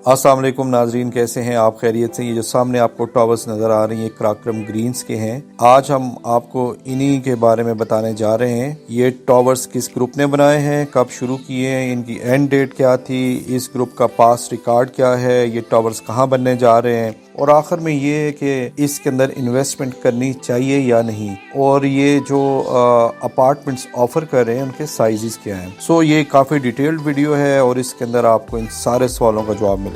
अस्सलाम वालेकुम नाजरीन, कैसे हैं आप? खैरियत से? ये जो सामने आपको टावर्स नज़र आ रही हैं कराक्रम ग्रीन्स के हैं। आज हम आपको इन्हीं के बारे में बताने जा रहे हैं। ये टावर्स किस ग्रुप ने बनाए हैं, कब शुरू किए हैं, इनकी एंड डेट क्या थी, इस ग्रुप का पास्ट रिकॉर्ड क्या है, ये टावर्स कहाँ बनने जा रहे हैं, और आखिर में ये है कि इसके अंदर इन्वेस्टमेंट करनी चाहिए या नहीं, और ये जो अपार्टमेंट्स ऑफर कर रहे हैं उनके साइजेस क्या हैं। सो ये काफ़ी डिटेल्ड वीडियो है और इसके अंदर आपको इन सारे सवालों का जवाब मिलेगा।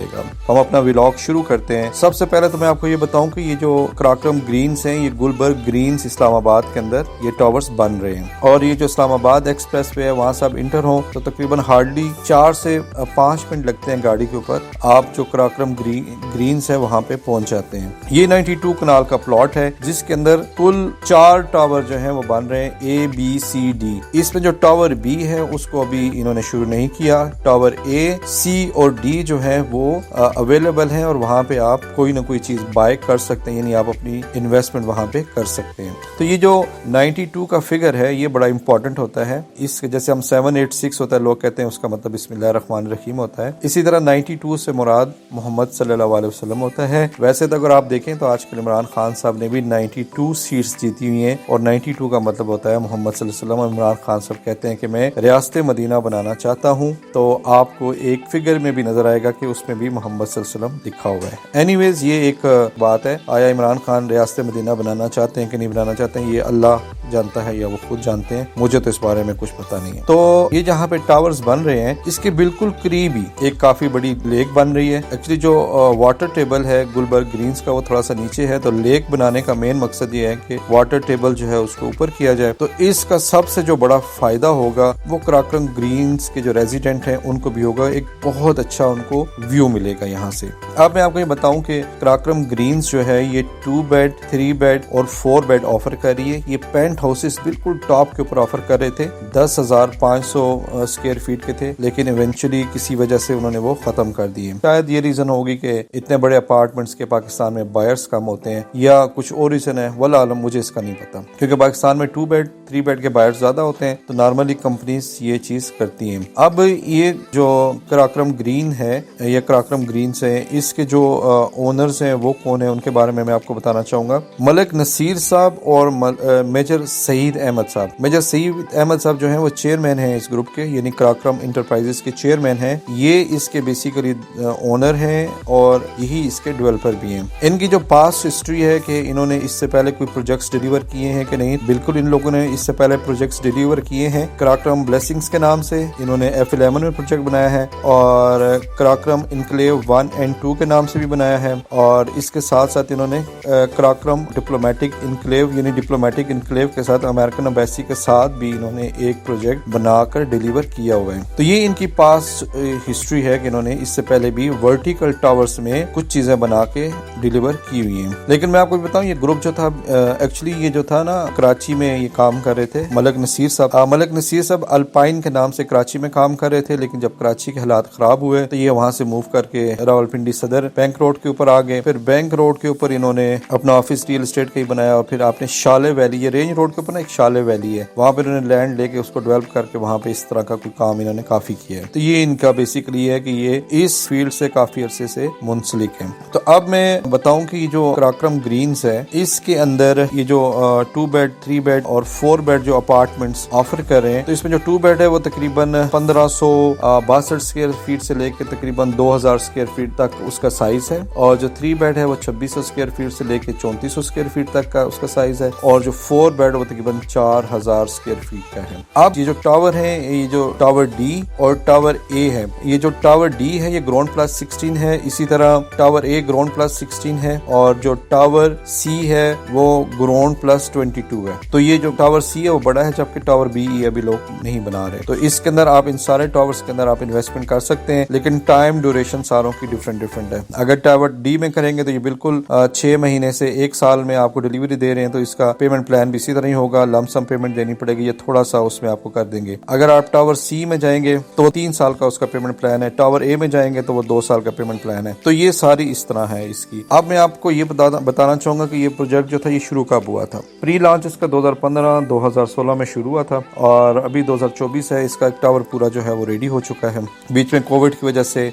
हम अपना व्लॉग शुरू करते हैं। सबसे पहले तो मैं आपको ये बताऊं कि ये जो कराक्रम ग्रीन्स हैं, ये गुलबर्ग ग्रीन्स इस्लामाबाद के अंदर ये टावर्स बन रहे हैं, और ये जो इस्लामाबाद एक्सप्रेस वे है वहाँ से आप इंटर हो तो तकरीबन हार्डली 4 से 5 मिनट लगते हैं गाड़ी के ऊपर, आप जो कराक्रम ग्रीन्स है वहाँ पे पहुंच जाते हैं। ये 92 कनाल का प्लॉट है जिसके अंदर कुल 4 टावर जो हैं वो बन रहे हैं, A, B, C, D। इसमें जो टावर B है उसको अभी इन्होंने शुरू नहीं किया। टावर A, C और D जो है वो अवेलेबल है और वहाँ पे आप कोई ना कोई चीज बाय कर सकते हैं, यानी आप अपनी इन्वेस्टमेंट वहाँ पे कर सकते हैं। तो ये जो 92 का फिगर है ये बड़ा इंपॉर्टेंट होता है। इस जैसे हम 786 होता है, लोग कहते हैं उसका मतलब बिस्मिल्लाहिर्रहमानिर्रहीम होता है। इसी तरह 92 से मुराद मोहम्मद सल्लल्लाहु अलैहि वसल्लम होता है। वैसे तो अगर आप देखें तो आजकल इमरान खान साहब ने भी 92 सीट्स जीती हुई हैं, और 92 का मतलब होता है मोहम्मद सल्लल्लाहु अलैहि वसल्लम। इमरान खान साहब कहते हैं कि मैं रियासत मदीना बनाना चाहता हूं, तो आपको एक फिगर में भी नजर आएगा कि उसमें भी मोहम्मद सल्लल्लाहु अलैहि वसल्लम लिखा हुआ है। एनीवेज ये एक बात है, आया इमरान खान रियासत मदीना बनाना चाहते हैं कि नहीं बनाना चाहते हैं, ये अल्लाह जानता है या वो खुद जानते हैं, मुझे तो इस बारे में कुछ पता नहीं है। तो ये जहाँ पे टावर्स बन रहे हैं इसके बिल्कुल करीब ही एक काफी बड़ी लेक बन रही है। एक्चुअली जो वाटर टेबल है गुलबर्ग ग्रीन्स का वो थोड़ा सा नीचे है, तो लेक बनाने का मेन मकसद ये है कि वाटर टेबल जो है उसको ऊपर किया जाए। तो इसका सबसे जो बड़ा फायदा होगा वो कराक्रम ग्रीन्स के जो रेजिडेंट हैं उनको भी होगा, एक बहुत अच्छा उनको व्यू मिलेगा यहाँ से। अब मैं आपको ये बताऊं कि कराक्रम ग्रीन्स जो है ये 2 बेड, 3 बेड और 4 बेड ऑफर कर रही है। ये पेंट हाउसेस बिल्कुल टॉप के ऊपर ऑफर कर रहे थे, 10,500 स्क्वायर फीट के थे, लेकिन इवेंचुअली किसी वजह से उन्होंने वो खत्म कर दिए। शायद ये रीजन होगी कि इतने बड़े अपार्टमेंट्स के पाकिस्तान में बायर्स कम होते हैं, या कुछ और रीजन है, वल्लाह आलम, मुझे इसका नहीं पता। क्योंकि पाकिस्तान में 2 बेड 3 बेड के बायर्स ज्यादा होते हैं, तो नॉर्मली कंपनीज ये चीज करती हैं। अब ये जो कराक्रम ग्रीन है या कराक्रम ग्रीन्स है, इसके जो ओनर्स हैं वो कौन है उनके बारे में मैं आपको बताना चाहूंगा। मलिक नसीर साहब और मेजर सईद अहमद साहब। मेजर सईद अहमद साहब जो है वो चेयरमैन है इस ग्रुप के, यानी कराक्रम इंटरप्राइजेस के चेयरमैन हैं। ये इसके बेसिकली ओनर हैं और यही इसके डेवलपर भी हैं। इनकी जो पास्ट हिस्ट्री है कि इन्होंने इससे पहले कोई प्रोजेक्ट्स डिलीवर किए हैं कि नहीं, बिल्कुल इन लोगों ने इससे पहले प्रोजेक्ट्स डिलीवर किए हैं। कराक्रम ब्लेसिंग्स के नाम से इन्होंने F11 में प्रोजेक्ट बनाया है, और कराक्रम इनक्लेव 1 और 2 के नाम से भी बनाया है, और इसके साथ साथ इन्होंने कराक्रम डिप्लोमेटिक इनक्लेव यानी डिप्लोमेटिक इनक्लेव के साथ अमेरिकन एम्बेसी के साथ भी इन्होंने एक प्रोजेक्ट बनाकर डिलीवर किया हुआ है। तो ये इनकी पास्ट हिस्ट्री है कि इन्होंने इससे पहले भी वर्टिकल टावर्स में कुछ चीजें बना के डिलीवर की हुई हैं। लेकिन मैं आपको बताऊं, ये ग्रुप जो था एक्चुअली ये जो था ना कराची में ये काम कर रहे थे मलिक नसीर साहब। मलिक नसीर साहब अल्पाइन के नाम से कराची में काम कर रहे थे, लेकिन जब कराची के हालात खराब हुए तो ये वहां से मूव करके रावलपिंडी सदर बैंक रोड के ऊपर आ गए। फिर बैंक रोड के ऊपर इन्होंने अपना ऑफिस रियल एस्टेट का ही बनाया, और फिर आपने शाले वैली, ये रेंज रोड के ऊपर ना एक शाले वैली है, वहां पर इन्होंने लैंड लेके उसको डेवलप करके वहां पे इस तरह का कोई काम इन्होंने काफी किया है। तो ये इनका बेसिकली है कि ये इस फील्ड से काफी अरसे से मुंसलिक है। तो अब मैं बताऊं कि जो कराक्रम ग्रीन्स है इसके अंदर ये जो 2 बेड 3 बेड और 4 बेड जो अपार्टमेंट्स ऑफर कर रहे हैं, तो इसमें जो 2 बेड है वो तकरीबन 1562 स्क्वायर फीट से लेकर तकरीबन 2000 स्क्वायर फीट तक उसका साइज है, और जो 3 बेड है वो 2600 स्क्वायर फीट से लेकर 3400 स्क्वायर फीट तक का उसका साइज है, और जो 4 बेड वो तकरीबन 4000 स्क्वायर फीट का है। अब ये जो टावर है, ये जो टावर डी और टावर ए है, ये जो टावर डी है ये ग्राउंड प्लस 16 है, इसी तरह टावर ए ग्राउंड प्लस 16 है, और जो टावर सी है वो ग्राउंड प्लस 22 है। तो ये जो टावर सी है वो बड़ा है, जबकि टावर बी अभी लोग नहीं बना रहे। तो इसके अंदर आप इन सारे टावर्स के अंदर आप इन्वेस्टमेंट कर सकते हैं, लेकिन टाइम ड्यूरेशन सारों की डिफरेंट है। अगर टावर डी में करेंगे तो ये बिल्कुल 6 महीने से 1 साल में आपको डिलीवरी दे रहे हैं, तो इसका पेमेंट प्लान भी इसी तरह ही होगा, लमसम पेमेंट देनी पड़ेगी, ये थोड़ा सा उसमें आपको कर देंगे। अगर आप टावर सी में जाएंगे तो वो 3 साल का उसका पेमेंट प्लान है, टावर ए में जाएंगे तो वो 2 साल का पेमेंट प्लान है। तो ये सारी इस तरह है इसकी। अब मैं आपको ये बताना चाहूंगा कि ये प्रोजेक्ट जो था ये शुरू कब हुआ था। प्री लॉन्च इसका 2015-2016 में शुरू हुआ था, और अभी 2024 है, इसका टावर पूरा जो है वो रेडी हो चुका है। बीच में कोविड की वजह से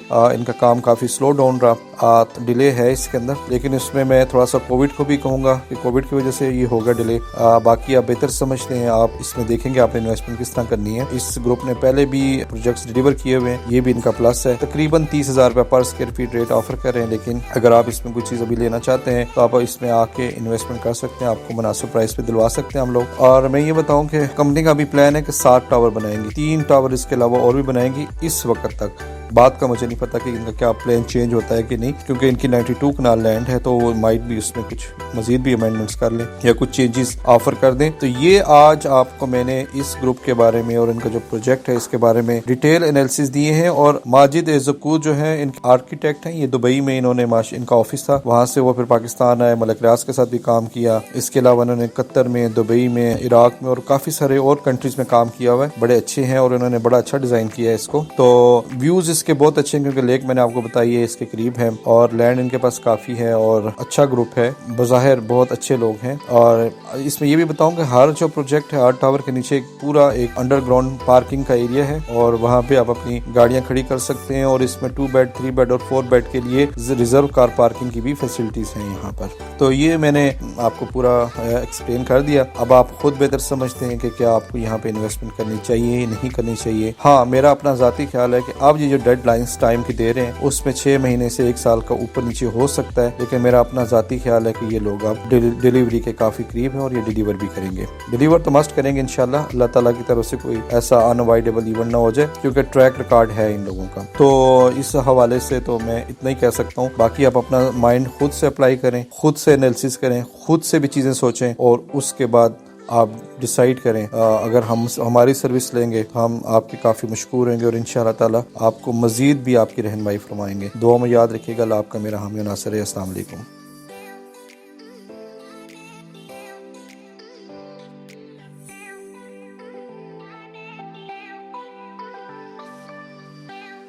इनका काम काफ़ी स्लो डाउन रहा, डिले है इसके अंदर, लेकिन इसमें मैं थोड़ा सा कोविड को भी कहूँगा कि कोविड की वजह से ये होगा डिले। बाकी आप बेहतर समझते हैं, आप इसमें देखेंगे आपने इन्वेस्टमेंट किस तरह करनी है। इस ग्रुप ने पहले भी प्रोजेक्ट्स डिलीवर किए हुए हैं, ये भी इनका प्लस है। तकरीबन 30,000 रुपये पर स्क्वायर फीट रेट ऑफर कर रहे हैं, लेकिन अगर आप इसमें कोई चीज़ अभी लेना चाहते हैं तो आप इसमें आके इन्वेस्टमेंट कर सकते हैं, आपको मुनासिब प्राइस पे दिलवा सकते हैं हम लोग। और मैं ये बताऊं कि कंपनी का भी प्लान है कि 7 टावर बनाएंगी, 3 टावर इसके अलावा और भी बनाएंगी इस वक्त तक। बात का मुझे नहीं पता कि इनका क्या प्लान चेंज होता है कि नहीं, क्योंकि इनकी 92 कनाल लैंड है, तो वो माइट भी उसमें कुछ मजीद भी अमेंडमेंट्स कर लें या कुछ चेंजेस ऑफर कर दें। तो ये आज आपको मैंने इस ग्रुप के बारे में और इनका जो प्रोजेक्ट है इसके बारे में डिटेल एनालिसिस दिए हैं। और माजिद एज़कूर जो है इनके आर्किटेक्ट हैं, ये दुबई में इन्होंने इनका ऑफिस था, वहां से वो फिर पाकिस्तान आए, मलिक रियाज के साथ भी काम किया। इसके अलावा इन्होंने कतर में, दुबई में, इराक में और काफी सारे और कंट्रीज में काम किया हुआ है। बड़े अच्छे हैं और इन्होंने बड़ा अच्छा डिजाइन किया है इसको। तो व्यूज इसके बहुत अच्छे हैं, क्योंकि लेक मैंने आपको बताई है इसके करीब है और लैंड इनके पास काफी है और अच्छा ग्रुप है, बज़ाहिर बहुत अच्छे लोग हैं। और इसमें ये भी बताऊं कि हर जो प्रोजेक्ट है, हर टावर के नीचे पूरा एक अंडरग्राउंड पार्किंग का एरिया है और वहाँ पे आप अपनी गाड़ियाँ खड़ी कर सकते हैं। और इसमें 2 बेड, 3 बेड और 4 बेड के लिए रिजर्व कार पार्किंग की भी फैसिलिटीज हैं यहाँ पर। तो ये मैंने आपको पूरा एक्सप्लेन कर दिया। अब आप खुद बेहतर समझते हैं कि क्या आपको यहाँ पे इन्वेस्टमेंट करनी चाहिए, नहीं करनी चाहिए। हाँ, मेरा अपना ज़ाती ख्याल है कि आप ये जो डेडलाइंस टाइम की दे रहे हैं उसमें 6 महीने से 1 साल का ऊपर नीचे हो सकता है, लेकिन मेरा अपना ज़ाती ख्याल है कि ये लोग अब डिलीवरी के काफ़ी करीब हैं और ये डिलीवर भी करेंगे। डिलीवर तो मस्ट करेंगे इंशाल्लाह, अल्लाह ताला की तरफ से कोई ऐसा अनअवॉइडेबल इवेंट ना हो जाए, क्योंकि ट्रैक रिकॉर्ड है इन लोगों का। तो इस हवाले से तो मैं इतना ही कह सकता हूँ। बाकी आप अपना माइंड खुद से अप्लाई करें, खुद से एनालिसिस करें, खुद से भी चीज़ें सोचें और उसके बाद आप डिसाइड करें। अगर हम हमारी सर्विस लेंगे तो हम आपके काफ़ी मशकूर होंगे और इंशाअल्लाह ताला आपको मज़ीद भी आपकी रहनुमाई फरमाएंगे। दुआ में याद रखिएगा। अल्लाह आपका मेरा हामी नासिर है। अस्सलाम वालेकुम।